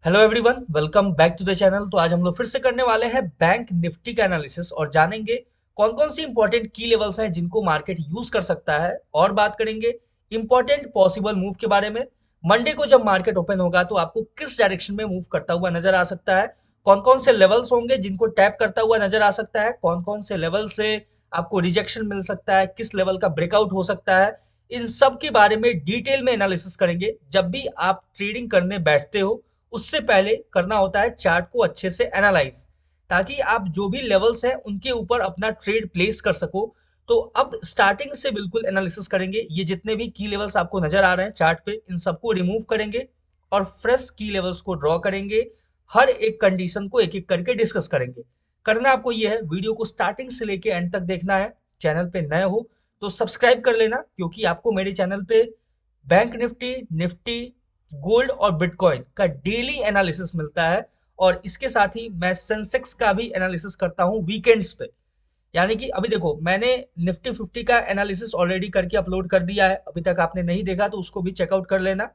Hello everyone, welcome back to the channel. तो आज हम लोग फिर से करने वाले हैं बैंक निफ्टी का एनालिसिस और जानेंगे कौन कौन सी इंपॉर्टेंट की लेवल्स हैं जिनको मार्केट यूज कर सकता है। और बात करेंगे इंपॉर्टेंट पॉसिबल मूव के बारे में। मंडे को जब मार्केट ओपन होगा तो आपको किस डायरेक्शन में मूव करता हुआ नजर आ सकता है, कौन कौन से लेवल्स होंगे जिनको टैप करता हुआ नजर आ सकता है, कौन कौन से लेवल से आपको रिजेक्शन मिल सकता है, किस लेवल का ब्रेकआउट हो सकता है। इन सब के बारे में डिटेल में एनालिसिस करेंगे। जब भी आप ट्रेडिंग करने बैठते हो उससे पहले करना होता है चार्ट को अच्छे से एनालाइज, ताकि आप जो भी लेवल्स हैं उनके ऊपर अपना ट्रेड प्लेस कर सको। तो अब स्टार्टिंग से बिल्कुल एनालिसिस करेंगे। ये जितने भी की लेवल्स आपको नजर आ रहे हैं चार्ट पे, इन सबको रिमूव करेंगे और फ्रेश की लेवल्स को ड्रॉ करेंगे। हर एक कंडीशन को एक एक करके डिस्कस करेंगे। करना आपको ये है, वीडियो को स्टार्टिंग से लेके एंड तक देखना है। चैनल पे नए हो तो सब्सक्राइब कर लेना, क्योंकि आपको मेरे चैनल पे बैंक निफ्टी, निफ्टी, गोल्ड और बिटकॉइन का डेली एनालिसिस मिलता है। और इसके साथ ही मैं सेंसेक्स का भी एनालिसिस करता हूँ वीकेंड्स पे। यानी कि अभी देखो, मैंने निफ्टी 50 का एनालिसिस ऑलरेडी करके अपलोड कर दिया है। अभी तक आपने नहीं देखा तो उसको भी चेकआउट कर लेना।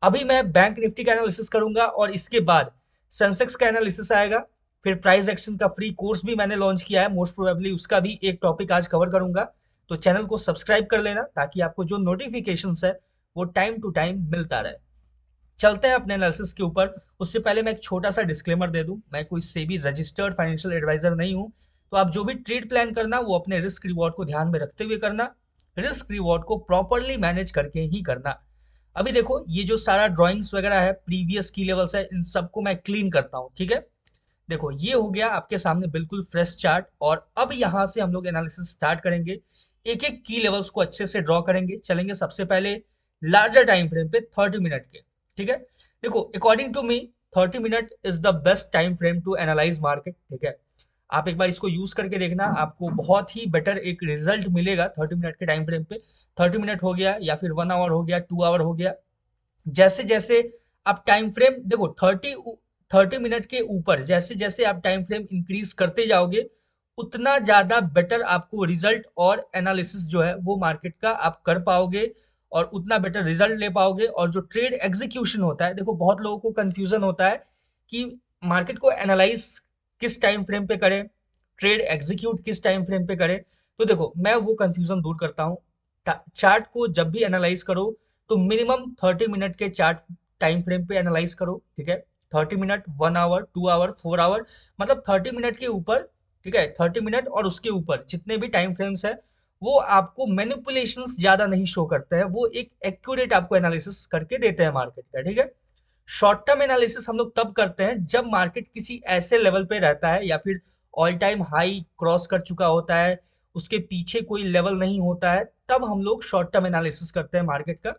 अभी मैं बैंक निफ्टी का एनालिसिस करूंगा और इसके बाद सेंसेक्स का एनालिसिस आएगा। फिर प्राइस एक्शन का फ्री कोर्स भी मैंने लॉन्च किया है, मोस्ट प्रोबेबली उसका भी एक टॉपिक आज कवर करूंगा। तो चैनल को सब्सक्राइब कर लेना ताकि आपको जो नोटिफिकेशंस है वो टाइम टू टाइम मिलता रहे। चलते हैं अपने एनालिसिस के ऊपर। उससे पहले मैं एक छोटा सा डिस्क्लेमर दे दूं, मैं कोई सेबी रजिस्टर्ड फाइनेंशियल एडवाइजर नहीं हूं। तो आप जो भी ट्रेड प्लान करना वो अपने रिस्क रिवॉर्ड को ध्यान में रखते हुए करना, रिस्क रिवॉर्ड को प्रॉपरली मैनेज करके ही करना। अभी देखो, ये जो सारा ड्राइंग्स वगैरह है, प्रीवियस की लेवल्स है, इन सबको मैं क्लीन करता हूँ, ठीक है। देखो, ये हो गया आपके सामने बिल्कुल फ्रेश चार्ट। और अब यहाँ से हम लोग एनालिसिस स्टार्ट करेंगे। एक एक की लेवल्स को अच्छे से ड्रॉ करेंगे। चलेंगे सबसे पहले लार्जर टाइम फ्रेम पे, 30 मिनट के। ठीक है, देखो according to me 30 minute is the best time frame to analyse market. ठीक है, आप एक बार इसको यूज करके देखना, आपको बहुत ही बेटर एक रिजल्ट मिलेगा 30 मिनट के टाइम फ्रेम पे। 30 मिनट हो गया या फिर 1 आवर हो गया, 2 आवर हो गया। जैसे जैसे आप टाइम फ्रेम देखो, 30 मिनट के ऊपर जैसे जैसे आप टाइम फ्रेम इंक्रीज करते जाओगे, उतना ज्यादा बेटर आपको रिजल्ट और एनालिसिस जो है वो मार्केट का आप कर पाओगे और उतना बेटर रिजल्ट ले पाओगे। और जो ट्रेड एग्जीक्यूशन होता है, देखो बहुत लोगों को कंफ्यूजन होता है कि मार्केट को एनालाइज किस टाइम फ्रेम पे करें, ट्रेड एग्जीक्यूट किस टाइम फ्रेम पे करें। तो देखो, मैं वो कंफ्यूजन दूर करता हूँ। चार्ट को जब भी एनालाइज करो तो मिनिमम 30 मिनट के चार्ट टाइम फ्रेम पे एनालाइज करो। ठीक है, 30 मिनट, 1 आवर, 2 आवर, 4 आवर, मतलब 30 मिनट के ऊपर। ठीक है, 30 मिनट और उसके ऊपर जितने भी टाइम फ्रेम्स है वो आपको मैनिपुलेशंस ज्यादा नहीं शो करते हैं, वो एक एक्यूरेट आपको एनालिसिस करके देते हैं मार्केट का। ठीक है, शॉर्ट टर्म एनालिसिस हम लोग तब करते हैं जब मार्केट किसी ऐसे लेवल पे रहता है या फिर ऑल टाइम हाई क्रॉस कर चुका होता है, उसके पीछे कोई लेवल नहीं होता है, तब हम लोग शॉर्ट टर्म एनालिसिस करते हैं मार्केट का।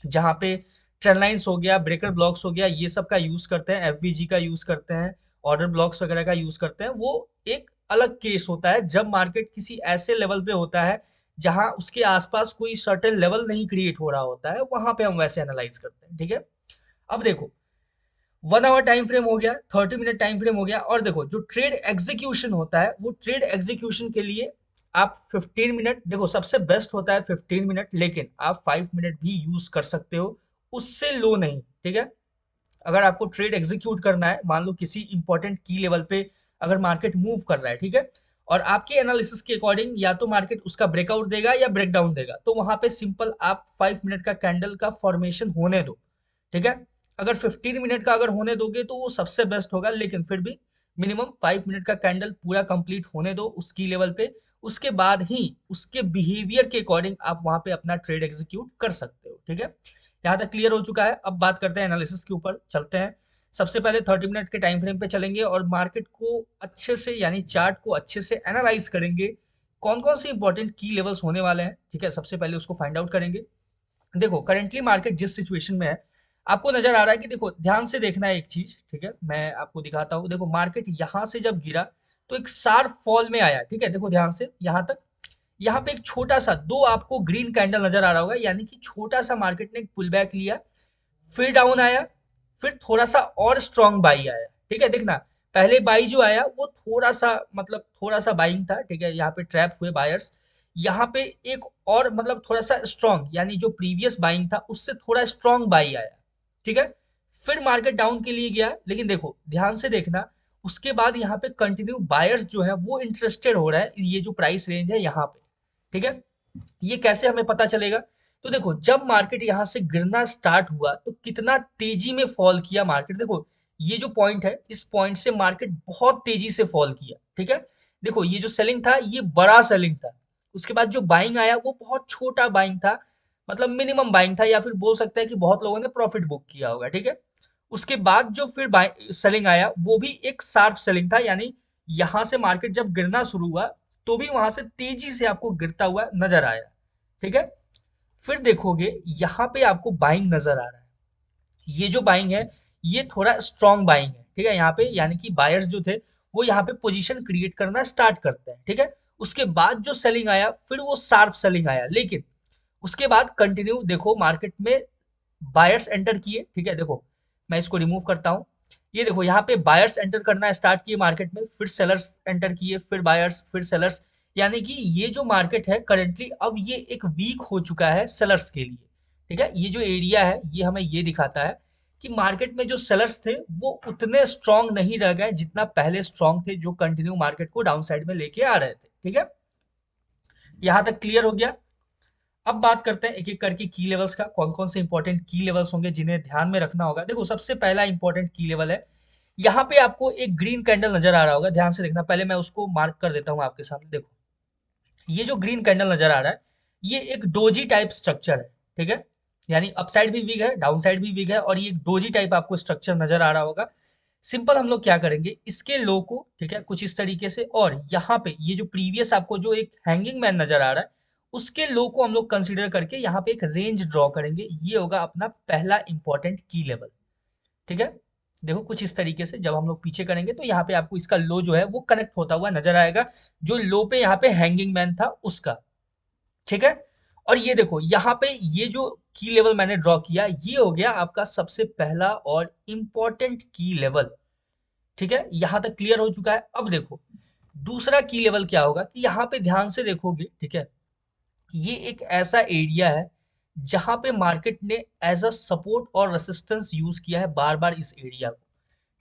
जहाँ पे ट्रेंड लाइंस हो गया, ब्रेकर ब्लॉक्स हो गया, ये सब का यूज करते हैं, एफवीजी का यूज करते हैं, ऑर्डर ब्लॉक्स वगैरह का यूज करते हैं। वो एक अलग केस होता है जब मार्केट किसी ऐसे लेवल पे होता है जहां उसके आसपास कोई सर्टेन लेवल नहीं क्रिएट हो रहा होता है, वहां पे हम वैसे एनालाइज करते हैं। ठीक है, अब देखो, 1 आवर टाइम फ्रेम हो गया, 30 मिनट टाइम फ्रेम हो गया, और देखो जो ट्रेड एग्जीक्यूशन होता है वो ट्रेड एग्जीक्यूशन के लिए आप 15 मिनट, देखो सबसे बेस्ट होता है 15 मिनट, लेकिन आप 5 मिनट भी यूज कर सकते हो, उससे लो नहीं। ठीक है, अगर आपको ट्रेड एग्जीक्यूट करना है, मान लो किसी इंपॉर्टेंट की लेवल पे अगर मार्केट मूव कर रहा है, ठीक है, और आपके एनालिसिस के अकॉर्डिंग या तो मार्केट उसका ब्रेकआउट देगा या ब्रेकडाउन देगा, तो वहां पे सिंपल आप 5 मिनट का कैंडल का फॉर्मेशन होने दो। ठीक है, अगर 15 मिनट का अगर होने दोगे तो वो सबसे बेस्ट होगा, लेकिन फिर भी मिनिमम 5 मिनट का कैंडल पूरा कंप्लीट होने दो उस की लेवल पे। उसके बाद ही उसके बिहेवियर के अकॉर्डिंग आप वहां पे अपना ट्रेड एग्जीक्यूट कर सकते हो। ठीक है, यहाँ तक क्लियर हो चुका है। अब बात करते हैं एनालिसिस के ऊपर, चलते हैं। सबसे पहले 30 मिनट के टाइम फ्रेम पे चलेंगे और मार्केट को अच्छे से, यानी चार्ट को अच्छे से एनालाइज करेंगे, कौन कौन से इंपॉर्टेंट की लेवल्स होने वाले हैं। ठीक है, सबसे पहले उसको फाइंड आउट करेंगे। देखो करेंटली मार्केट जिस सिचुएशन में है, आपको नजर आ रहा है कि, देखो ध्यान से देखना है एक चीज। ठीक है, मैं आपको दिखाता हूँ। देखो मार्केट यहाँ से जब गिरा तो एक शार्प फॉल में आया। ठीक है, देखो ध्यान से यहाँ तक, यहाँ पे एक छोटा सा दो आपको ग्रीन कैंडल नजर आ रहा होगा, यानी कि छोटा सा मार्केट ने एक पुल बैक लिया, फिर डाउन आया, फिर थोड़ा सा और स्ट्रॉन्ग बाई आया। ठीक है, देखना, पहले बाई जो आया वो थोड़ा सा, मतलब थोड़ा सा बाइंग था। ठीक है, यहाँ पे ट्रैप हुए बायर्स। यहाँ पे एक और मतलब थोड़ा सा स्ट्रॉन्ग, यानी जो प्रीवियस बाइंग था उससे थोड़ा स्ट्रॉन्ग बाई आया। ठीक है, फिर मार्केट डाउन के लिए गया, लेकिन देखो ध्यान से देखना, उसके बाद यहाँ पे कंटिन्यू बायर्स जो है वो इंटरेस्टेड हो रहा है, ये जो प्राइस रेंज है यहाँ पे, ठीक है। ये कैसे हमें पता चलेगा? तो देखो जब मार्केट यहाँ से गिरना स्टार्ट हुआ तो कितना तेजी में फॉल किया मार्केट, देखो ये जो पॉइंट है इस पॉइंट से मार्केट बहुत तेजी से फॉल किया, ठीक है। देखो ये जो सेलिंग था ये बड़ा सेलिंग था, उसके बाद जो बाइंग आया वो बहुत छोटा बाइंग था, मतलब मिनिमम बाइंग था, या फिर बोल सकते हैं कि बहुत लोगों ने प्रॉफिट बुक किया होगा, ठीक है। उसके बाद जो फिर सेलिंग आया वो भी एक शार्प सेलिंग था, यानी यहां से मार्केट जब गिरना शुरू हुआ तो भी वहां से तेजी से आपको गिरता हुआ नजर आया, ठीक है। फिर देखोगे यहाँ पे आपको बाइंग नजर आ रहा है, ये जो बाइंग है ये थोड़ा स्ट्रॉन्ग बाइंग है, ठीक है। यहाँ पे यानी कि बायर्स जो थे वो यहाँ पे पोजीशन क्रिएट करना स्टार्ट करते हैं, ठीक है। उसके बाद जो सेलिंग आया फिर वो शार्प सेलिंग आया, लेकिन उसके बाद कंटिन्यू देखो मार्केट में बायर्स एंटर किए, ठीक है। देखो मैं इसको रिमूव करता हूँ, ये देखो यहाँ पे बायर्स एंटर करना स्टार्ट किए मार्केट में, फिर सेलर्स एंटर किए, फिर बायर्स, फिर सेलर्स, यानी कि ये जो मार्केट है करेंटली अब ये एक वीक हो चुका है सेलर्स के लिए, ठीक है। ये जो एरिया है ये हमें ये दिखाता है कि मार्केट में जो सेलर्स थे वो उतने स्ट्रांग नहीं रह गए जितना पहले स्ट्रांग थे, जो कंटिन्यू मार्केट को डाउन साइड में लेके आ रहे थे, ठीक है। यहाँ तक क्लियर हो गया। अब बात करते हैं एक एक करके की लेवल्स का, कौन कौन से इंपॉर्टेंट की लेवल्स होंगे जिन्हें ध्यान में रखना होगा। देखो सबसे पहला इंपॉर्टेंट की लेवल है, यहाँ पे आपको एक ग्रीन कैंडल नजर आ रहा होगा, ध्यान से देखना, पहले मैं उसको मार्क कर देता हूँ आपके सामने। देखो ये जो ग्रीन कैंडल नजर आ रहा है ये एक डोजी टाइप स्ट्रक्चर है, ठीक है। यानी अपसाइड भी वीक है, डाउन साइड भी वीक है, और ये एक डोजी टाइप आपको स्ट्रक्चर नजर आ रहा होगा। सिंपल हम लोग क्या करेंगे, इसके लो को, ठीक है, कुछ इस तरीके से, और यहाँ पे ये जो प्रीवियस आपको जो एक हैंगिंग मैन नजर आ रहा है उसके लो को हम लोग कंसीडर करके यहाँ पे एक रेंज ड्रॉ करेंगे, ये होगा अपना पहला इंपॉर्टेंट की लेवल, ठीक है। देखो कुछ इस तरीके से जब हम लोग पीछे करेंगे तो यहाँ पे आपको इसका लो जो है वो कनेक्ट होता हुआ नजर आएगा, जो लो पे यहाँ पे हैंगिंग मैन था उसका, ठीक है। और ये देखो यहाँ पे ये जो की लेवल मैंने ड्रॉ किया ये हो गया आपका सबसे पहला और इम्पोर्टेंट की लेवल, ठीक है। यहां तक क्लियर हो चुका है। अब देखो दूसरा की लेवल क्या होगा कि यहाँ पे ध्यान से देखोगे, ठीक है, ये एक ऐसा एरिया है जहां पे मार्केट ने एज अ सपोर्ट और रेसिस्टेंस यूज किया है बार बार इस एरिया को,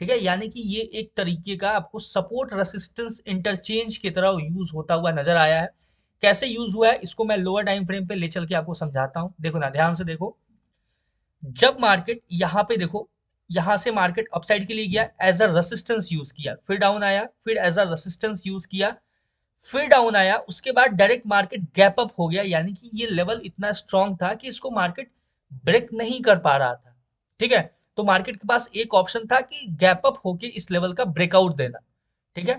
ठीक है। यानी कि ये एक तरीके का आपको सपोर्ट रेसिस्टेंस इंटरचेंज की तरह यूज होता हुआ नजर आया है। कैसे यूज हुआ है इसको मैं लोअर टाइम फ्रेम पे ले चल के आपको समझाता हूँ, देखो ना ध्यान से देखो। जब मार्केट यहाँ पे देखो, यहाँ से मार्केट अपसाइड के लिए गया, एज अ रेसिस्टेंस यूज किया, फिर डाउन आया, फिर एज अ रेसिस्टेंस यूज किया, फिर डाउन आया, उसके बाद डायरेक्ट मार्केट गैप अप हो गया, यानी कि ये लेवल इतना स्ट्रांग था कि इसको मार्केट ब्रेक नहीं कर पा रहा था, ठीक है। तो मार्केट के पास एक ऑप्शन था कि गैप अप होके इस लेवल का ब्रेकआउट देना, ठीक है।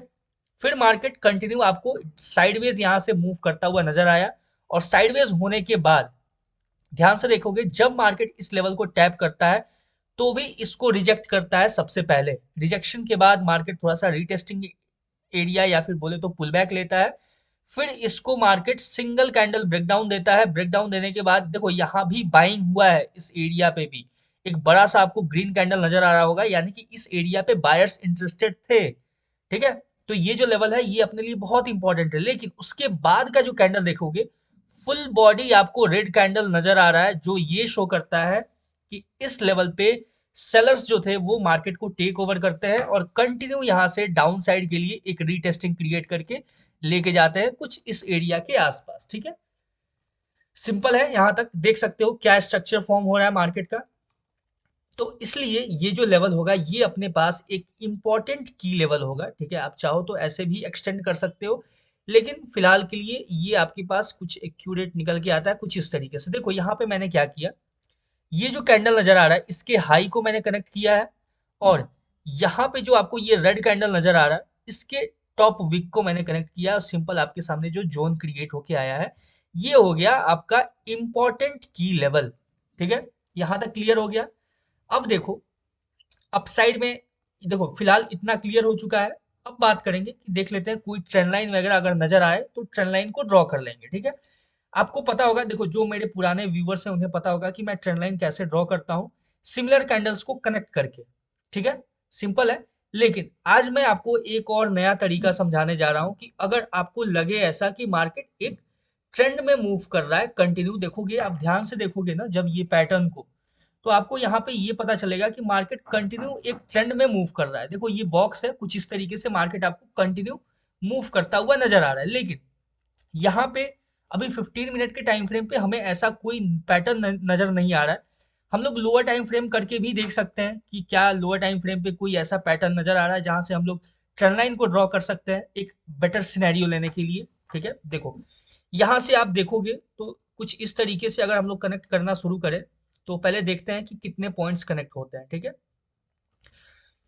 फिर मार्केट कंटिन्यू आपको साइडवेज यहां से मूव करता हुआ नजर आया, और साइडवेज होने के बाद ध्यान से देखोगे जब मार्केट इस लेवल को टैप करता है तो भी इसको रिजेक्ट करता है सबसे पहले, रिजेक्शन के बाद मार्केट थोड़ा सा रीटेस्टिंग एरिया या फिर बोले तो पुल बैक लेता है, फिर इसको मार्केट सिंगल कैंडल ब्रेकडाउन देता है। ब्रेकडाउन देने के बाद देखो यहाँ भी बाइंग हुआ है, इस एरिया पे भी एक बड़ा सा आपको ग्रीन कैंडल नजर आ रहा होगा, यानी कि इस एरिया पे बायर्स इंटरेस्टेड थे, ठीक है। तो ये जो लेवल है ये अपने लिए बहुत इंपॉर्टेंट है, लेकिन उसके बाद का जो कैंडल देखोगे फुल बॉडी आपको रेड कैंडल नजर आ रहा है, जो ये शो करता है कि इस लेवल पे सेलर्स जो थे वो मार्केट को टेक ओवर करते हैं और कंटिन्यू यहां से डाउन साइड के लिए एक रीटेस्टिंग क्रिएट करके लेके जाते हैं कुछ इस एरिया के आसपास, ठीक है। सिंपल है, यहां तक देख सकते हो क्या स्ट्रक्चर फॉर्म हो रहा है मार्केट का। तो इसलिए ये जो लेवल होगा ये अपने पास एक इंपॉर्टेंट की लेवल होगा, ठीक है। आप चाहो तो ऐसे भी एक्सटेंड कर सकते हो, लेकिन फिलहाल के लिए ये आपके पास कुछ एक्यूरेट निकल के आता है कुछ इस तरीके से। देखो यहाँ पे मैंने क्या किया, ये जो कैंडल नजर आ रहा है इसके हाई को मैंने कनेक्ट किया है, और यहाँ पे जो आपको ये रेड कैंडल नजर आ रहा है इसके टॉप विक को मैंने कनेक्ट किया, और सिंपल आपके सामने जो जोन क्रिएट होके आया है ये हो गया आपका इंपॉर्टेंट की लेवल, ठीक है। यहाँ तक क्लियर हो गया। अब देखो अपसाइड में, देखो फिलहाल इतना क्लियर हो चुका है। अब बात करेंगे कि देख लेते हैं कोई ट्रेंड लाइन वगैरह अगर नजर आए तो ट्रेंड लाइन को ड्रॉ कर लेंगे, ठीक है। आपको पता होगा, देखो जो मेरे पुराने व्यूवर्स हैं उन्हें पता होगा कि मैं ट्रेंड लाइन कैसे ड्रॉ करता हूँ, सिमिलर कैंडल्स को कनेक्ट करके, ठीक है। सिंपल है, लेकिन आज मैं आपको एक और नया तरीका समझाने जा रहा हूँ कि अगर आपको लगे ऐसा कि मार्केट एक ट्रेंड में मूव कर रहा है कंटिन्यू, देखोगे आप ध्यान से देखोगे ना, जब ये पैटर्न को तो आपको यहाँ पे ये पता चलेगा कि मार्केट कंटिन्यू एक ट्रेंड में मूव कर रहा है। देखो ये बॉक्स है, कुछ इस तरीके से मार्केट आपको कंटिन्यू मूव करता हुआ नजर आ रहा है। लेकिन यहाँ पे अभी 15 मिनट के टाइम फ्रेम पे हमें ऐसा कोई पैटर्न नजर नहीं आ रहा है। हम लोग लोअर टाइम फ्रेम करके भी देख सकते हैं कि क्या लोअर टाइम फ्रेम पे कोई ऐसा पैटर्न नजर आ रहा है जहां से हम लोग ट्रेंड लाइन को ड्रॉ कर सकते हैं एक बेटर सिनेरियो लेने के लिए। ठीक है, देखो यहाँ से आप देखोगे तो कुछ इस तरीके से अगर हम लोग कनेक्ट करना शुरू करें तो पहले देखते हैं कि कितने पॉइंट्स कनेक्ट होते हैं। ठीक है,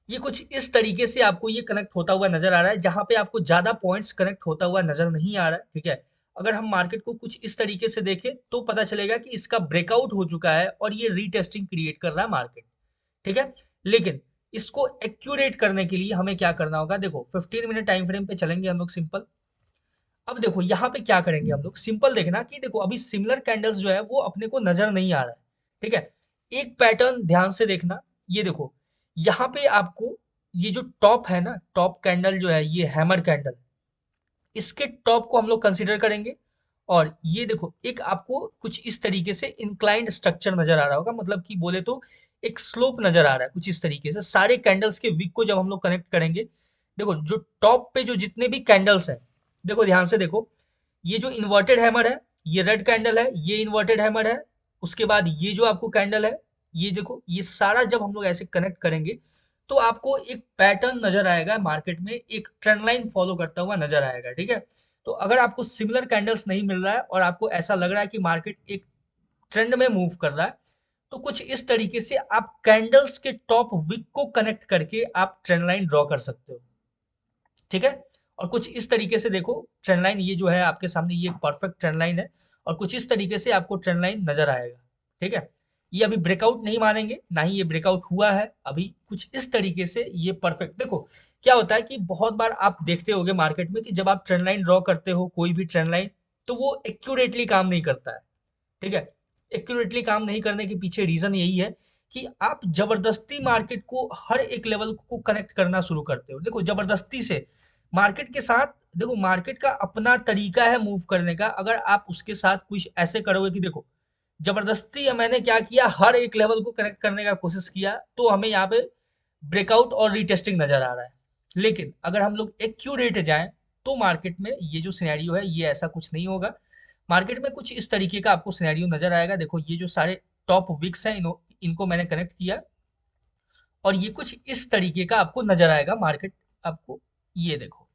ये कुछ इस तरीके से आपको ये कनेक्ट होता हुआ नजर आ रहा है, जहां पे आपको ज्यादा पॉइंट्स कनेक्ट होता हुआ नजर नहीं आ रहा है। ठीक है, अगर हम मार्केट को कुछ इस तरीके से देखें तो पता चलेगा कि इसका ब्रेकआउट हो चुका है और ये रीटेस्टिंग क्रिएट कर रहा है मार्केट। ठीक है, लेकिन इसको एक्यूरेट करने के लिए हमें क्या करना होगा, देखो 15 मिनट टाइम फ्रेम पे चलेंगे हम लोग सिंपल। अब देखो यहाँ पे क्या करेंगे हम लोग, सिंपल देखना कि देखो अभी सिमिलर कैंडल्स जो है वो अपने को नजर नहीं आ रहा है। ठीक है, एक पैटर्न ध्यान से देखना, ये देखो यहाँ पे आपको ये जो टॉप है ना, टॉप कैंडल जो है ये हैमर कैंडल, इसके टॉप को हम लोग कंसीडर करेंगे। और ये देखो एक आपको कुछ इस तरीके से इंक्लाइंड स्ट्रक्चर नजर आ रहा होगा, मतलब कि बोले तो एक स्लोप नजर आ रहा है कुछ इस तरीके से। सारे कैंडल्स के विक को जब हम लोग कनेक्ट करेंगे, देखो जो टॉप पे जो जितने भी कैंडल्स हैं, देखो ध्यान से देखो, ये जो इन्वर्टेड हैमर है, ये रेड कैंडल है, ये इन्वर्टेड हैमर है, उसके बाद ये जो आपको कैंडल है, ये देखो ये सारा जब हम लोग ऐसे कनेक्ट करेंगे तो आपको एक पैटर्न नजर आएगा मार्केट में, एक ट्रेंड लाइन फॉलो करता हुआ नजर आएगा। ठीक है, तो अगर आपको सिमिलर कैंडल्स नहीं मिल रहा है और आपको ऐसा लग रहा है कि मार्केट एक ट्रेंड में मूव कर रहा है, तो कुछ इस तरीके से आप कैंडल्स के टॉप विक को कनेक्ट करके आप ट्रेंड लाइन ड्रॉ कर सकते हो। ठीक है, और कुछ इस तरीके से देखो ट्रेंड लाइन ये जो है आपके सामने, ये परफेक्ट ट्रेंड लाइन है और कुछ इस तरीके से आपको ट्रेंड लाइन नजर आएगा। ठीक है, ये अभी ब्रेकआउट नहीं मानेंगे, ना ही ये ब्रेकआउट हुआ है अभी, कुछ इस तरीके से ये परफेक्ट। देखो क्या होता है कि बहुत बार आप देखते होगे मार्केट में कि जब आप ट्रेंड लाइन ड्रॉ करते हो कोई भी ट्रेंड लाइन, तो वो एक्यूरेटली काम नहीं करता है। ठीक है, एक्यूरेटली काम नहीं करने के पीछे रीजन यही है कि आप जबरदस्ती मार्केट को हर एक लेवल को कनेक्ट करना शुरू करते हो। देखो जबरदस्ती से मार्केट के साथ, देखो मार्केट का अपना तरीका है मूव करने का, अगर आप उसके साथ कुछ ऐसे करोगे कि देखो जबरदस्ती मैंने क्या किया, हर एक लेवल को कनेक्ट करने का कोशिश किया, तो हमें यहाँ पे ब्रेकआउट और रीटेस्टिंग नजर आ रहा है। लेकिन अगर हम लोग एक्यूरेट जाएं तो मार्केट में ये जो सिनेरियो है ये ऐसा कुछ नहीं होगा। मार्केट में कुछ इस तरीके का आपको सिनेरियो नजर आएगा। देखो ये जो सारे टॉप विक्स हैं इनको मैंने कनेक्ट किया और ये कुछ इस तरीके का आपको नजर आएगा मार्केट आपको। ये देखो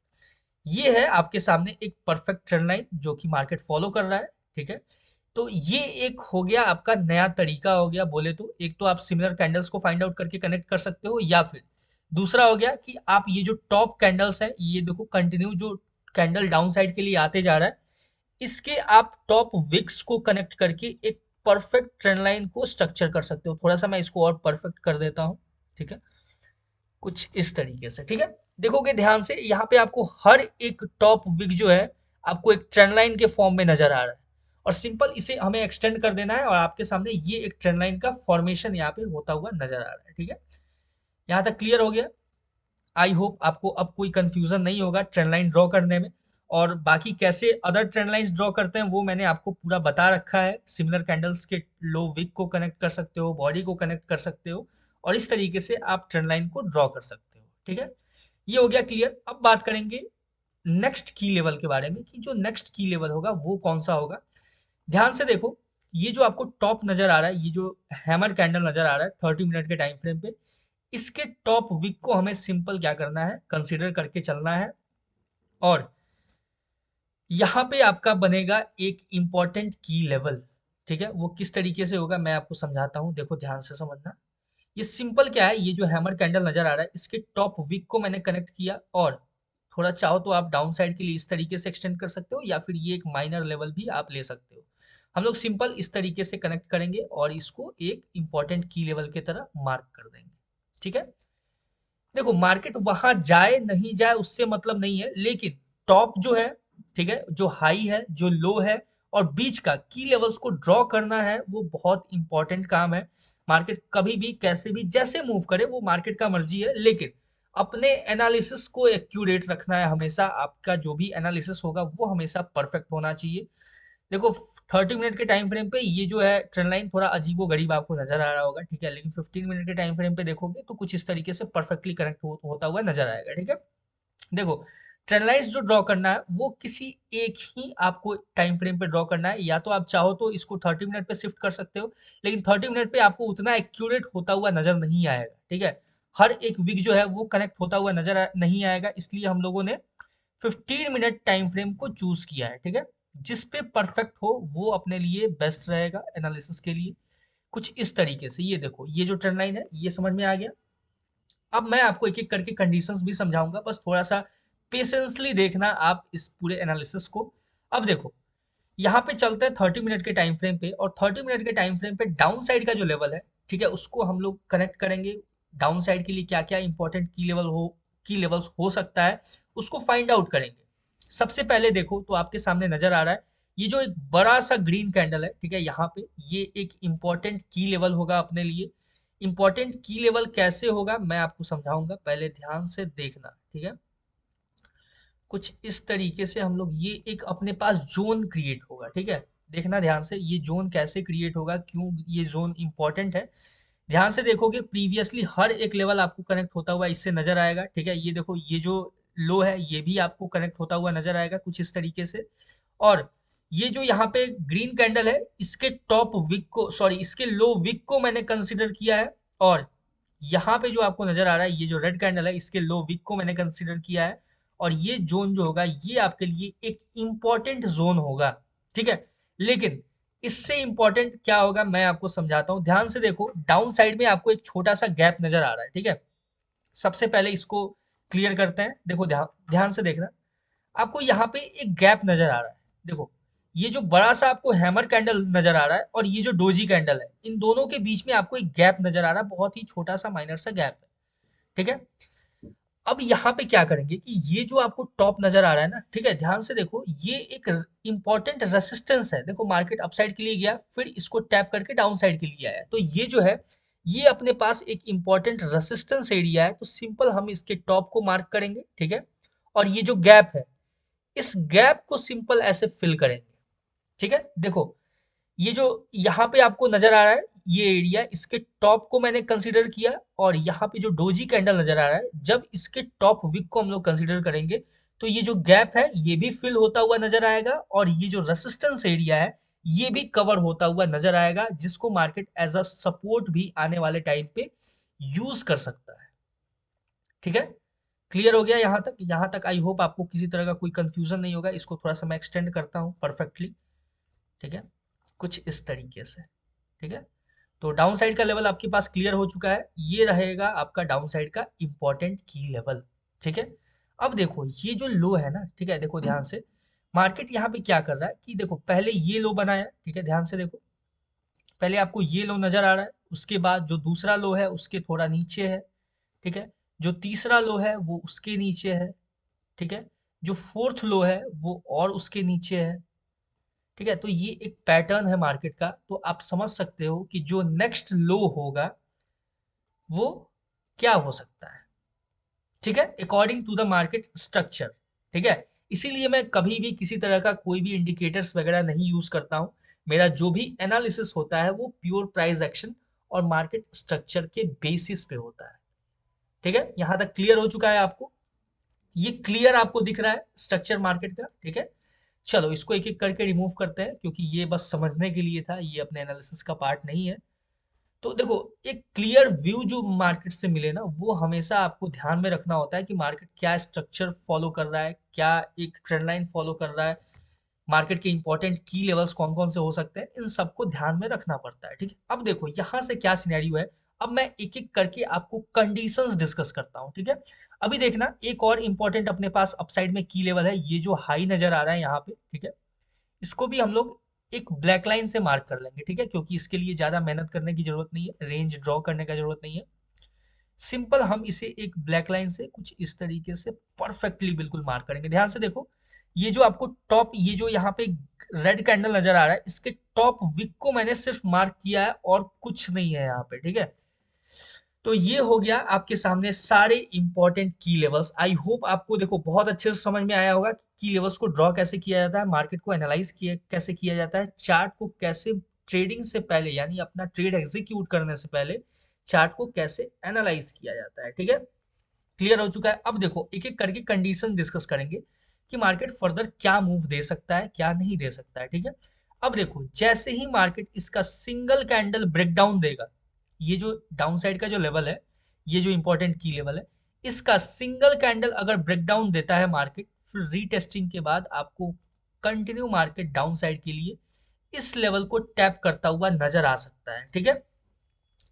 ये है आपके सामने एक परफेक्ट ट्रेंड लाइन जो कि मार्केट फॉलो कर रहा है। ठीक है, तो ये एक हो गया आपका नया तरीका हो गया, बोले तो एक तो आप सिमिलर कैंडल्स को फाइंड आउट करके कनेक्ट कर सकते हो, या फिर दूसरा हो गया कि आप ये जो टॉप कैंडल्स है, ये देखो कंटिन्यू जो कैंडल डाउन साइड के लिए आते जा रहा है, इसके आप टॉप विक्स को कनेक्ट करके एक परफेक्ट ट्रेंड लाइन को स्ट्रक्चर कर सकते हो। थोड़ा सा मैं इसको और परफेक्ट कर देता हूँ। ठीक है, कुछ इस तरीके से। ठीक है, देखोगे ध्यान से यहाँ पे आपको हर एक टॉप विक जो है आपको एक ट्रेंड लाइन के फॉर्म में नजर आ रहा है, और सिंपल इसे हमें एक्सटेंड कर देना है और आपके सामने ये एक ट्रेंड लाइन का फॉर्मेशन यहाँ पे होता हुआ नजर आ रहा है। ठीक है, यहाँ तक क्लियर हो गया। आई होप आपको अब कोई कंफ्यूजन नहीं होगा ट्रेंड लाइन ड्रॉ करने में। और बाकी कैसे अदर ट्रेंड लाइंस ड्रॉ करते हैं वो मैंने आपको पूरा बता रखा है। सिमिलर कैंडल्स के लो विक को कनेक्ट कर सकते हो, बॉडी को कनेक्ट कर सकते हो, और इस तरीके से आप ट्रेंड लाइन को ड्रॉ कर सकते हो। ठीक है, ये हो गया क्लियर। अब बात करेंगे नेक्स्ट की लेवल के बारे में कि जो नेक्स्ट की लेवल होगा वो कौन सा होगा। ध्यान से देखो, ये जो आपको टॉप नजर आ रहा है, ये जो हैमर कैंडल नजर आ रहा है 30 मिनट के टाइम फ्रेम पे, इसके टॉप विक को हमें सिंपल क्या करना है, कंसीडर करके चलना है। और यहाँ पे आपका बनेगा एक इंपॉर्टेंट की लेवल। ठीक है, वो किस तरीके से होगा मैं आपको समझाता हूँ, देखो ध्यान से समझना। ये सिंपल क्या है, ये जो हैमर कैंडल नजर आ रहा है इसके टॉप विक को मैंने कनेक्ट किया, और थोड़ा चाहो तो आप डाउन साइड के लिए इस तरीके से एक्सटेंड कर सकते हो, या फिर ये एक माइनर लेवल भी आप ले सकते हो। हम लोग सिंपल इस तरीके से कनेक्ट करेंगे और इसको एक इंपॉर्टेंट की लेवल की तरह मार्क कर देंगे। ठीक है, देखो मार्केट वहां जाए नहीं जाए उससे मतलब नहीं है, लेकिन टॉप जो है, ठीक है, जो हाई है जो लो है और बीच का की लेवल्स को ड्रॉ करना है, वो बहुत इंपॉर्टेंट काम है। मार्केट कभी भी कैसे भी जैसे मूव करे वो मार्केट का मर्जी है, लेकिन अपने एनालिसिस को एक्यूरेट रखना है हमेशा। आपका जो भी एनालिसिस होगा वो हमेशा परफेक्ट होना चाहिए। देखो 30 मिनट के टाइम फ्रेम पे ये जो है ट्रेंड लाइन थोड़ा अजीबो गरीब आपको नजर आ रहा होगा, ठीक है, लेकिन 15 मिनट के टाइम फ्रेम पे देखोगे तो कुछ इस तरीके से परफेक्टली कनेक्ट होता हुआ नजर आएगा, ठीक है। देखो ट्रेंड लाइंस जो ड्रॉ करना है वो किसी एक ही आपको टाइम फ्रेम पे ड्रॉ करना है, या तो आप चाहो तो इसको 30 मिनट पे शिफ्ट कर सकते हो, लेकिन 30 मिनट पे आपको उतना एक्यूरेट होता हुआ नजर नहीं आएगा, ठीक है। हर एक विक जो है वो कनेक्ट होता हुआ नहीं आएगा, इसलिए हम लोगों ने 15 मिनट टाइम फ्रेम को चूज किया है, ठीक है। जिस पे परफेक्ट हो वो अपने लिए बेस्ट रहेगा एनालिसिस के लिए। कुछ इस तरीके से ये देखो, ये जो ट्रेंड लाइन है ये समझ में आ गया। अब मैं आपको एक एक करके कंडीशंस भी समझाऊंगा, बस थोड़ा सा पेशेंसली देखना आप इस पूरे एनालिसिस को। अब देखो यहाँ पे चलते हैं 30 मिनट के टाइम फ्रेम पे, और 30 मिनट के टाइम फ्रेम पे डाउन साइड का जो लेवल है, ठीक है, उसको हम लोग कनेक्ट करेंगे। डाउन साइड के लिए क्या क्या इंपॉर्टेंट की लेवल्स हो सकता है उसको फाइंड आउट करेंगे। सबसे पहले देखो तो आपके सामने नजर आ रहा है ये जो एक बड़ा सा ग्रीन कैंडल है, ठीक है, यहाँ पे ये एक इंपॉर्टेंट की लेवल होगा अपने लिए। इंपॉर्टेंट की लेवल कैसे होगा मैं आपको समझाऊंगा, पहले ध्यान से देखना, ठीक है। कुछ इस तरीके से हम लोग ये एक अपने पास जोन क्रिएट होगा, ठीक है। देखना ध्यान से ये जोन कैसे क्रिएट होगा, क्यों ये जोन इंपॉर्टेंट है। ध्यान से देखोगे प्रीवियसली हर एक लेवल आपको कनेक्ट होता हुआ इससे नजर आएगा, ठीक है। ये देखो ये जो लो है ये भी आपको कनेक्ट होता हुआ नजर आएगा कुछ इस तरीके से। और ये जो यहाँ पे ग्रीन कैंडल है इसके टॉप विक को, सॉरी इसके लो विक को मैंने कंसिडर किया है। और यहाँ पे जो आपको नजर आ रहा है ये जो रेड कैंडल है इसके लो विक को मैंने कंसिडर किया है। और ये जोन जो होगा ये आपके लिए एक इंपॉर्टेंट जोन होगा, ठीक है। लेकिन इससे इंपॉर्टेंट क्या होगा मैं आपको समझाता हूँ, ध्यान से देखो डाउन साइड में आपको एक छोटा सा गैप नजर आ रहा है, ठीक है। सबसे पहले इसको क्लियर करते हैं। देखो ध्यान ध्यान से देखना, आपको यहाँ पे एक गैप नजर आ रहा है। देखो ये जो बड़ा सा आपको हैमर कैंडल नजर आ रहा है और ये जो डोजी कैंडल है, इन दोनों के बीच में आपको एक गैप नजर आ रहा है, बहुत ही छोटा सा माइनर सा गैप है, ठीक है। अब यहाँ पे क्या करेंगे कि ये जो आपको टॉप नजर आ रहा है ना, ठीक है, ध्यान से देखो ये एक इंपॉर्टेंट रेसिस्टेंस है। देखो मार्केट अपसाइड के लिए गया फिर इसको टैप करके डाउन साइड के लिए आया, तो ये जो है ये अपने पास एक इंपॉर्टेंट रेसिस्टेंस एरिया है, तो सिंपल हम इसके टॉप को मार्क करेंगे, ठीक है। और ये जो गैप है इस गैप को सिंपल ऐसे फिल करेंगे, ठीक है। देखो ये जो यहाँ पे आपको नजर आ रहा है ये एरिया, इसके टॉप को मैंने कंसीडर किया। और यहाँ पे जो डोजी कैंडल नजर आ रहा है जब इसके टॉप विक को हम लोग कंसीडर करेंगे तो ये जो गैप है ये भी फिल होता हुआ नजर आएगा, और ये जो रेसिस्टेंस एरिया है ये भी कवर होता हुआ नजर आएगा, जिसको मार्केट एज अ सपोर्ट भी आने वाले टाइम पे यूज कर सकता है, ठीक है। क्लियर हो गया यहाँ तक? यहाँ तक आई होप आपको किसी तरह का कोई कंफ्यूजन नहीं होगा। इसको थोड़ा सा मैं एक्सटेंड करता हूँ परफेक्टली, ठीक है, कुछ इस तरीके से, ठीक है। तो डाउन साइड का लेवल आपके पास क्लियर हो चुका है, ये रहेगा आपका डाउन साइड का इंपॉर्टेंट की लेवल, ठीक है। अब देखो ये जो लो है ना, ठीक है, देखो ध्यान से मार्केट यहाँ पे क्या कर रहा है कि देखो पहले ये लो बनाया, ठीक है, ध्यान से देखो पहले आपको ये लो नजर आ रहा है, उसके बाद जो दूसरा लो है उसके थोड़ा नीचे है, ठीक है, जो तीसरा लो है वो उसके नीचे है, ठीक है, जो फोर्थ लो है वो और उसके नीचे है, ठीक है। तो ये एक पैटर्न है मार्केट का, तो आप समझ सकते हो कि जो नेक्स्ट लो होगा वो क्या हो सकता है, ठीक है, according to the market structure, ठीक है। इसीलिए मैं कभी भी किसी तरह का कोई भी इंडिकेटर्स वगैरह नहीं यूज करता हूं। मेरा जो भी एनालिसिस होता है वो प्योर प्राइस एक्शन और मार्केट स्ट्रक्चर के बेसिस पे होता है, ठीक है। यहां तक क्लियर हो चुका है आपको? ये क्लियर आपको दिख रहा है स्ट्रक्चर मार्केट का, ठीक है। चलो इसको एक एक करके रिमूव करते हैं, क्योंकि ये बस समझने के लिए था, ये अपने एनालिसिस का पार्ट नहीं है। तो देखो एक क्लियर व्यू जो मार्केट से मिले ना वो हमेशा आपको ध्यान में रखना होता है कि मार्केट क्या स्ट्रक्चर फॉलो कर रहा है, क्या एक ट्रेंड लाइन फॉलो कर रहा है, मार्केट के इंपॉर्टेंट की लेवल्स कौन कौन से हो सकते हैं, इन सबको ध्यान में रखना पड़ता है, ठीक है। अब देखो यहाँ से क्या सिनेरियो है, अब मैं एक एक करके आपको कंडीशंस डिस्कस करता हूँ, ठीक है। अभी देखना एक और इंपॉर्टेंट अपने पास अपसाइड में की लेवल है, ये जो हाई नजर आ रहा है यहाँ पे, ठीक है, इसको भी हम लोग एक ब्लैक लाइन से मार्क कर लेंगे, ठीक है, क्योंकि इसके लिए ज्यादा मेहनत करने की जरूरत नहीं है, रेंज ड्रॉ करने का जरूरत नहीं है। सिंपल हम इसे एक ब्लैक लाइन से कुछ इस तरीके से परफेक्टली बिल्कुल मार्क करेंगे। ध्यान से देखो ये जो आपको टॉप, ये जो यहाँ पे रेड कैंडल नजर आ रहा है इसके टॉप विक को मैंने सिर्फ मार्क किया है और कुछ नहीं है यहाँ पे, ठीक है। तो ये हो गया आपके सामने सारे इंपॉर्टेंट की लेवल्स। आई होप आपको देखो बहुत अच्छे से समझ में आया होगा कि की लेवल्स को ड्रॉ कैसे किया जाता है, मार्केट को एनालाइज किया कैसे किया जाता है, चार्ट को कैसे ट्रेडिंग से पहले यानी अपना ट्रेड एग्जीक्यूट करने से पहले चार्ट को कैसे एनालाइज किया जाता है। ठीक है, क्लियर हो चुका है। अब देखो एक एक करके कंडीशन डिस्कस करेंगे कि मार्केट फर्दर क्या मूव दे सकता है क्या नहीं दे सकता है। ठीक है, अब देखो जैसे ही मार्केट इसका सिंगल कैंडल ब्रेकडाउन देगा, ये जो डाउन साइड का जो लेवल है, ये जो इंपॉर्टेंट की लेवल है, इसका सिंगल कैंडल अगर ब्रेकडाउन देता है मार्केट, फिर रीटेस्टिंग के बाद आपको कंटिन्यू मार्केट डाउन साइड के लिए इस लेवल को टैप करता हुआ नजर आ सकता है। ठीक है,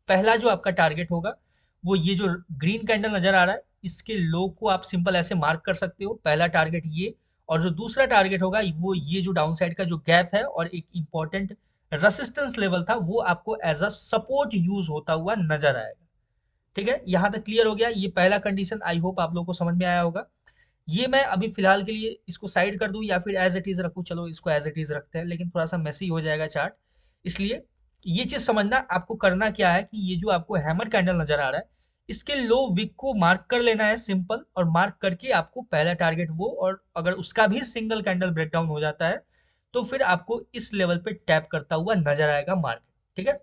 पहला जो आपका टारगेट होगा वो ये जो ग्रीन कैंडल नजर आ रहा है, इसके लो को आप सिंपल ऐसे मार्क कर सकते हो, पहला टारगेट ये। और जो दूसरा टारगेट होगा वो ये जो डाउन साइड का जो गैप है और एक इंपॉर्टेंट रेसिस्टेंस लेवल था, वो आपको एज अ सपोर्ट यूज होता हुआ नजर आएगा। ठीक है, यहां तक क्लियर हो गया। ये पहला कंडीशन आई होप आप लोगों को समझ में आया होगा। ये मैं अभी फिलहाल के लिए इसको साइड कर दूं या फिर एज इट इज रखूं, चलो इसको एज इट इज रखते हैं, लेकिन थोड़ा सा मेसी हो जाएगा चार्ट, इसलिए ये चीज समझना आपको करना क्या है कि ये जो आपको हैमर कैंडल नजर आ रहा है, इसके लो विक को मार्क कर लेना है सिंपल, और मार्क करके आपको पहला टारगेट वो, और अगर उसका भी सिंगल कैंडल ब्रेकडाउन हो जाता है तो फिर आपको इस लेवल पे टैप करता हुआ नजर आएगा मार्केट। ठीक है,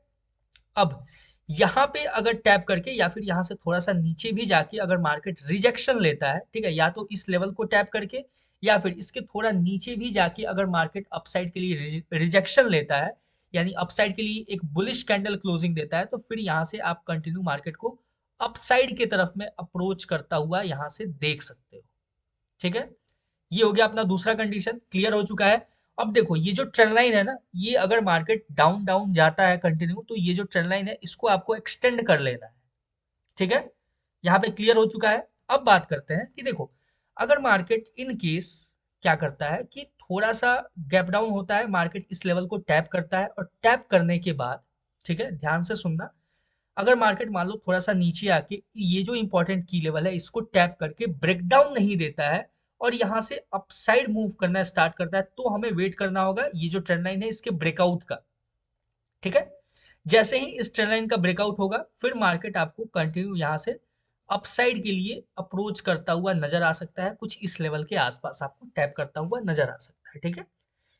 अब यहाँ पे अगर टैप करके या फिर यहाँ से थोड़ा सा नीचे भी जाके अगर मार्केट रिजेक्शन लेता है, ठीक है, या तो इस लेवल को टैप करके या फिर इसके थोड़ा नीचे भी जाके अगर मार्केट अपसाइड के लिए रिजेक्शन लेता है, यानी अपसाइड के लिए एक बुलिश कैंडल क्लोजिंग देता है, तो फिर यहाँ से आप कंटिन्यू मार्केट को अपसाइड के तरफ में अप्रोच करता हुआ यहाँ से देख सकते हो। ठीक है, ये हो गया अपना दूसरा कंडीशन, क्लियर हो चुका है। अब देखो ये जो ट्रेंड लाइन है ना, ये अगर मार्केट डाउन डाउन जाता है कंटिन्यू, तो ये जो ट्रेंड लाइन है इसको आपको एक्सटेंड कर लेना है। ठीक है, यहाँ पे क्लियर हो चुका है। अब बात करते हैं कि देखो अगर मार्केट इन केस क्या करता है कि थोड़ा सा गैप डाउन होता है, मार्केट इस लेवल को टैप करता है और टैप करने के बाद, ठीक है ध्यान से सुनना, अगर मार्केट मान लो थोड़ा सा नीचे आके ये जो इंपॉर्टेंट की लेवल है इसको टैप करके ब्रेकडाउन नहीं देता है और यहाँ से अपसाइड मूव करना स्टार्ट करता है, तो हमें वेट करना होगा ये जो ट्रेंड लाइन है इसके ब्रेकआउट का। ठीक है, जैसे ही इस ट्रेंड लाइन का ब्रेकआउट होगा, फिर मार्केट आपको कंटिन्यू यहाँ से अपसाइड के लिए अप्रोच करता हुआ नजर आ सकता है, कुछ इस लेवल के आसपास आपको टैप करता हुआ नजर आ सकता है। ठीक है,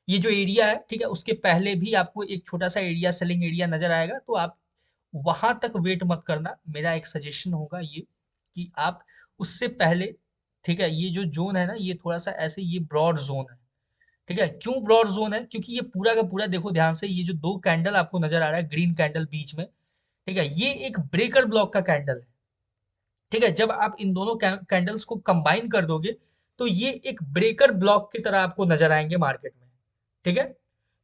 ये जो एरिया है, ठीक है, उसके पहले भी आपको एक छोटा सा एरिया सेलिंग एरिया नजर आएगा, तो आप वहां तक वेट मत करना। मेरा एक सजेशन होगा ये कि आप उससे पहले, ठीक है, ये जो जोन है ना ये थोड़ा सा ऐसे ये ब्रॉड जोन है। ठीक है, क्यों ब्रॉड जोन है, क्योंकि ये पूरा का पूरा देखो ध्यान से, ये जो दो कैंडल आपको नजर आ रहा है ग्रीन कैंडल बीच में, ठीक है, ये एक ब्रेकर ब्लॉक का कैंडल है। ठीक है, जब आप इन दोनों कैंडल्स को कंबाइन कर दोगे तो ये एक ब्रेकर ब्लॉक की तरह आपको नजर आएंगे मार्केट में। ठीक है,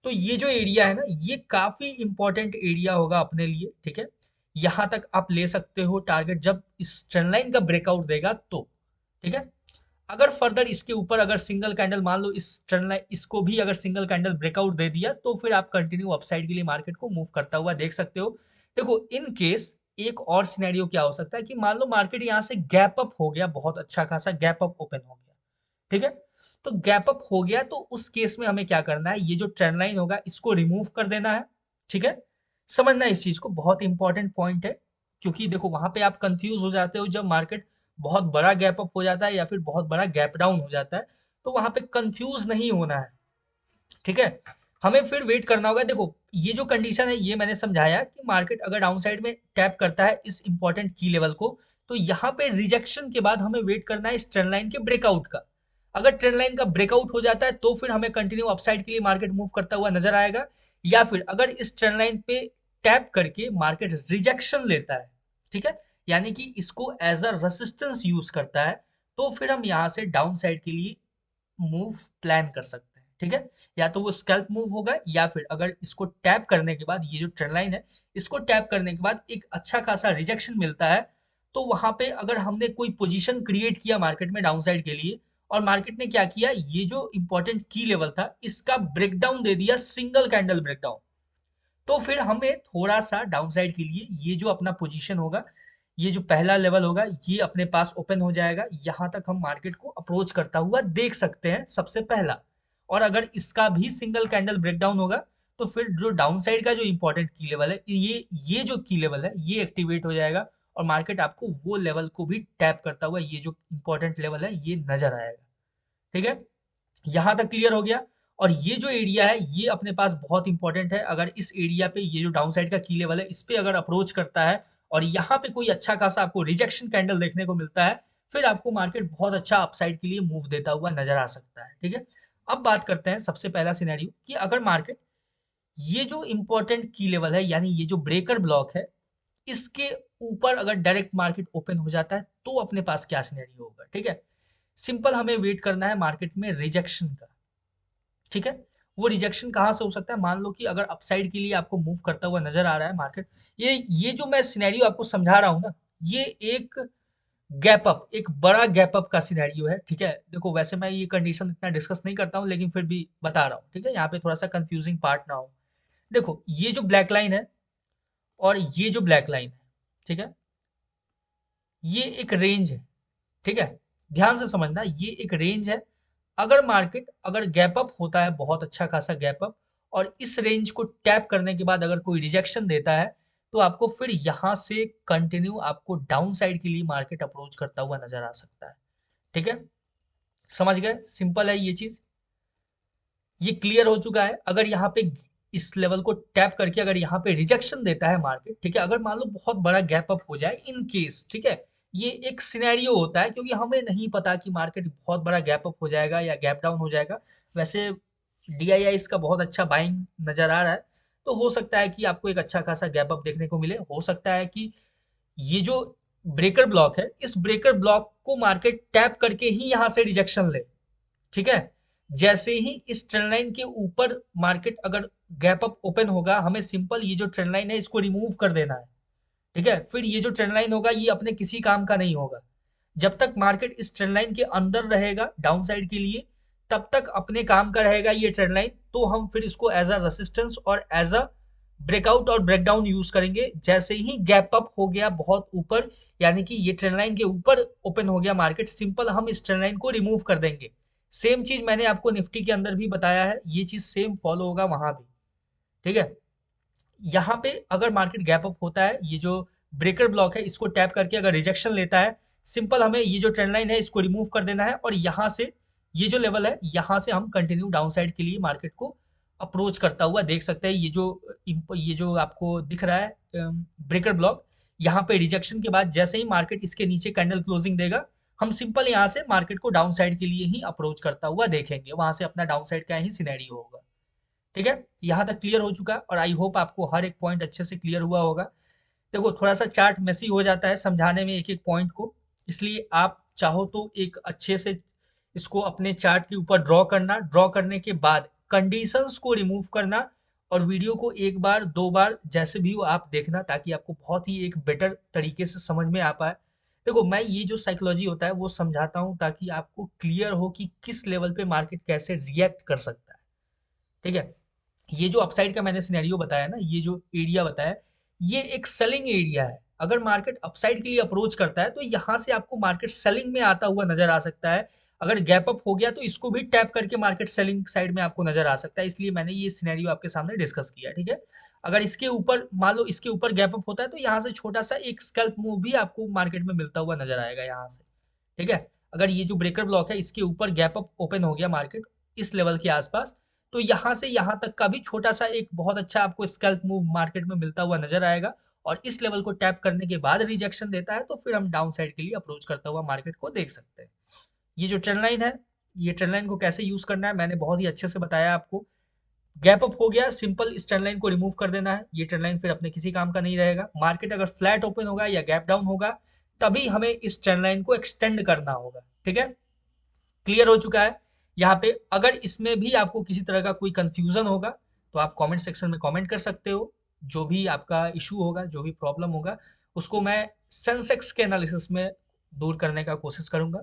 तो ये जो एरिया है ना ये काफी इंपॉर्टेंट एरिया होगा अपने लिए। ठीक है, यहां तक आप ले सकते हो टारगेट जब इस ट्रेंड लाइन का ब्रेकआउट देगा तो। ठीक है, अगर फर्दर इसके ऊपर अगर सिंगल कैंडल मान लो इस ट्रेंड लाइन इसको भी अगर सिंगल कैंडल ब्रेकआउट दे दिया, तो फिर आप कंटिन्यू अपसाइड के लिए मार्केट को मूव करता हुआ देख सकते हो। देखो इन केस एक और सिनेरियो क्या हो सकता है कि मान लो मार्केट यहाँ से गैप अप हो गया, बहुत अच्छा खासा गैप अप ओपन हो गया। ठीक है, तो गैप अप हो गया तो उस केस में हमें क्या करना है, ये जो ट्रेंड लाइन होगा इसको रिमूव कर देना है। ठीक है, समझना इस चीज को, बहुत इंपॉर्टेंट पॉइंट है, क्योंकि देखो वहां पे आप कंफ्यूज हो जाते हो जब मार्केट बहुत बड़ा गैप अप हो जाता है या फिर बहुत बड़ा गैप डाउन हो जाता है, तो वहां पे कंफ्यूज नहीं होना है। ठीक है, हमें फिर वेट करना होगा। देखो ये जो कंडीशन है ये मैंने समझाया कि मार्केट अगर डाउन साइड में टैप करता है इस इंपॉर्टेंट की लेवल को, तो यहाँ पे रिजेक्शन के बाद हमें वेट करना है इस ट्रेंड लाइन के ब्रेकआउट का। अगर ट्रेंड लाइन का ब्रेकआउट हो जाता है तो फिर हमें कंटिन्यू अपसाइड के लिए मार्केट मूव करता हुआ नजर आएगा, या फिर अगर इस ट्रेंड लाइन पे टैप करके मार्केट रिजेक्शन लेता है, ठीक है, यानी कि इसको एज अ रेसिस्टेंस यूज करता है, तो फिर हम यहाँ से डाउन साइड के लिए मूव प्लान कर सकते हैं। ठीक है, या तो वो स्कैल्प मूव होगा, या फिर अगर इसको टैप करने के बाद ये जो ट्रेंड लाइन है इसको टैप करने के बाद एक अच्छा खासा रिजेक्शन मिलता है, तो वहां पे अगर हमने कोई पोजीशन क्रिएट किया मार्केट में डाउन साइड के लिए और मार्केट ने क्या किया, ये जो इंपॉर्टेंट की लेवल था इसका ब्रेकडाउन दे दिया, सिंगल कैंडल ब्रेकडाउन, तो फिर हमें थोड़ा सा डाउन साइड के लिए ये जो अपना पोजीशन होगा, ये जो पहला लेवल होगा ये अपने पास ओपन हो जाएगा, यहां तक हम मार्केट को अप्रोच करता हुआ देख सकते हैं सबसे पहला। और अगर इसका भी सिंगल कैंडल ब्रेकडाउन होगा, तो फिर जो डाउन साइड का जो इंपॉर्टेंट की लेवल है, ये जो की लेवल है ये एक्टिवेट हो जाएगा और मार्केट आपको वो लेवल को भी टैप करता हुआ, ये जो इंपॉर्टेंट लेवल है ये नजर आएगा। ठीक है, यहाँ तक क्लियर हो गया। और ये जो एरिया है ये अपने पास बहुत इंपॉर्टेंट है। अगर इस एरिया पे ये जो डाउन साइड का की लेवल है इस पे अगर अप्रोच करता है और यहाँ पे कोई अच्छा खासा आपको रिजेक्शन कैंडल देखने को मिलता है, फिर आपको मार्केट बहुत अच्छा अपसाइड के लिए मूव देता हुआ नजर आ सकता है। ठीक है, अब बात करते हैं सबसे पहला सिनेरियो कि अगर मार्केट ये जो इंपॉर्टेंट की लेवल है यानी ये जो ब्रेकर ब्लॉक है इसके ऊपर अगर डायरेक्ट मार्केट ओपन हो जाता है तो अपने पास क्या सिनेरियो होगा। ठीक है, सिंपल हमें वेट करना है मार्केट में रिजेक्शन का। ठीक है, वो रिजेक्शन कहाँ से हो सकता है, मान लो कि अगर अपसाइड के लिए आपको मूव करता हुआ नजर आ रहा है मार्केट, ये जो मैं सिनेरियो आपको समझा रहा हूँ ना, ये एक गैप अप, एक बड़ा गैप अप का सिनेरियो है। ठीक है, देखो वैसे मैं ये कंडीशन इतना डिस्कस नहीं करता हूँ लेकिन फिर भी बता रहा हूँ। ठीक है, यहाँ पे थोड़ा सा कंफ्यूजिंग पार्ट ना हो। देखो ये जो ब्लैक लाइन है और ये जो ब्लैक लाइन है, ठीक है, ये एक रेंज है। ठीक है, ध्यान से समझना, ये एक रेंज है। अगर मार्केट अगर गैप अप होता है, बहुत अच्छा खासा गैप अप, और इस रेंज को टैप करने के बाद अगर कोई रिजेक्शन देता है तो आपको फिर यहां से कंटिन्यू आपको डाउन साइड के लिए मार्केट अप्रोच करता हुआ नजर आ सकता है। ठीक है, समझ गए, सिंपल है ये चीज, ये क्लियर हो चुका है। अगर यहाँ पे इस लेवल को टैप करके अगर यहाँ पे रिजेक्शन देता है मार्केट, ठीक है, अगर मान लो बहुत बड़ा गैप अप हो जाए इन केस, ठीक है, ये एक सिनेरियो होता है क्योंकि हमें नहीं पता कि मार्केट बहुत बड़ा गैप अप हो जाएगा या गैप डाउन हो जाएगा। वैसे डीआईआई इसका बहुत अच्छा बाइंग नजर आ रहा है, तो हो सकता है कि आपको एक अच्छा खासा गैप अप देखने को मिले। हो सकता है कि ये जो ब्रेकर ब्लॉक है इस ब्रेकर ब्लॉक को मार्केट टैप करके ही यहाँ से रिजेक्शन ले। ठीक है, जैसे ही इस ट्रेंड लाइन के ऊपर मार्केट अगर गैप अप ओपन होगा, हमें सिंपल ये जो ट्रेंड लाइन है इसको रिमूव कर देना है। ठीक है, फिर ये जो ट्रेंड लाइन होगा ये अपने किसी काम का नहीं होगा। जब तक मार्केट इस ट्रेंड लाइन के अंदर रहेगा डाउन साइड के लिए, तब तक अपने काम का रहेगा ये ट्रेंड लाइन। तो हम फिर इसको एज अ रेसिस्टेंस और एज अ ब्रेकआउट और ब्रेकडाउन यूज करेंगे। जैसे ही गैप अप हो गया बहुत ऊपर, यानी कि ये ट्रेंड लाइन के ऊपर ओपन हो गया मार्केट, सिंपल हम इस ट्रेंड लाइन को रिमूव कर देंगे। सेम चीज मैंने आपको निफ्टी के अंदर भी बताया है, ये चीज सेम फॉलो होगा वहां भी। ठीक है, यहाँ पे अगर मार्केट गैप अप होता है, ये जो ब्रेकर ब्लॉक है इसको टैप करके अगर रिजेक्शन लेता है, सिंपल हमें ये जो ट्रेंड लाइन है इसको रिमूव कर देना है और यहाँ से ये जो लेवल है यहाँ से हम कंटिन्यू डाउन साइड के लिए मार्केट को अप्रोच करता हुआ देख सकते हैं। ये जो आपको दिख रहा है ब्रेकर ब्लॉक, यहाँ पे रिजेक्शन के बाद जैसे ही मार्केट इसके नीचे कैंडल क्लोजिंग देगा, हम सिंपल यहाँ से मार्केट को डाउन साइड के लिए ही अप्रोच करता हुआ देखेंगे, वहां से अपना डाउन साइड का ही सिनेरियो होगा। ठीक है, यहाँ तक क्लियर हो चुका है और आई होप आपको हर एक पॉइंट अच्छे से क्लियर हुआ होगा। देखो थोड़ा सा चार्ट मेसी हो जाता है समझाने में एक एक पॉइंट को, इसलिए आप चाहो तो एक अच्छे से इसको अपने चार्ट के ऊपर ड्रॉ करना, ड्रॉ करने के बाद कंडीशंस को रिमूव करना और वीडियो को एक बार दो बार जैसे भी हो आप देखना, ताकि आपको बहुत ही एक बेटर तरीके से समझ में आ पाए। देखो मैं ये जो साइकोलॉजी होता है वो समझाता हूँ ताकि आपको क्लियर हो कि किस लेवल पे मार्केट कैसे रिएक्ट कर सकता है। ठीक है, ये जो अपसाइड का मैंने सिनेरियो बताया ना, ये जो एरिया बताया, ये एक सेलिंग एरिया है। अगर मार्केट अपसाइड के लिए अप्रोच करता है तो यहाँ से आपको मार्केट सेलिंग में आता हुआ नजर आ सकता है। अगर गैप अप हो गया तो इसको भी टैप करके मार्केट सेलिंग साइड में आपको नजर आ सकता है, इसलिए मैंने ये सिनेरियो आपके सामने डिस्कस किया। ठीक है, अगर इसके ऊपर मान लो इसके ऊपर गैप अप होता है तो यहाँ से छोटा सा एक स्कैल्प मूव भी आपको मार्केट में मिलता हुआ नजर आएगा यहाँ से। ठीक है, अगर ये जो ब्रेकर ब्लॉक है इसके ऊपर गैप अप ओपन हो गया मार्केट इस लेवल के आसपास, तो यहाँ से यहाँ तक का भी छोटा सा एक बहुत अच्छा आपको स्कैल्प मूव मार्केट में मिलता हुआ नजर आएगा। और इस लेवल को टैप करने के बाद रिजेक्शन देता है तो फिर हम डाउन साइड के लिए अप्रोच करता हुआ मार्केट को देख सकते हैं। ये जो ट्रेंड लाइन है, ये ट्रेंड लाइन को कैसे यूज करना है मैंने बहुत ही अच्छे से बताया आपको। गैप अप हो गया, सिंपल इस ट्रेंड लाइन को रिमूव कर देना है, ये ट्रेंड लाइन फिर अपने किसी काम का नहीं रहेगा। मार्केट अगर फ्लैट ओपन होगा या गैप डाउन होगा तभी हमें इस ट्रेंड लाइन को एक्सटेंड करना होगा। ठीक है, क्लियर हो चुका है। यहाँ पे अगर इसमें भी आपको किसी तरह का कोई कंफ्यूजन होगा तो आप कमेंट सेक्शन में कमेंट कर सकते हो। जो भी आपका इशू होगा, जो भी प्रॉब्लम होगा, उसको मैं सेंसेक्स के एनालिसिस में दूर करने का कोशिश करूंगा।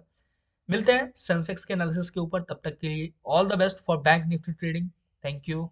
मिलते हैं सेंसेक्स के एनालिसिस के ऊपर, तब तक के लिए all the best for bank Nifty trading. Thank you.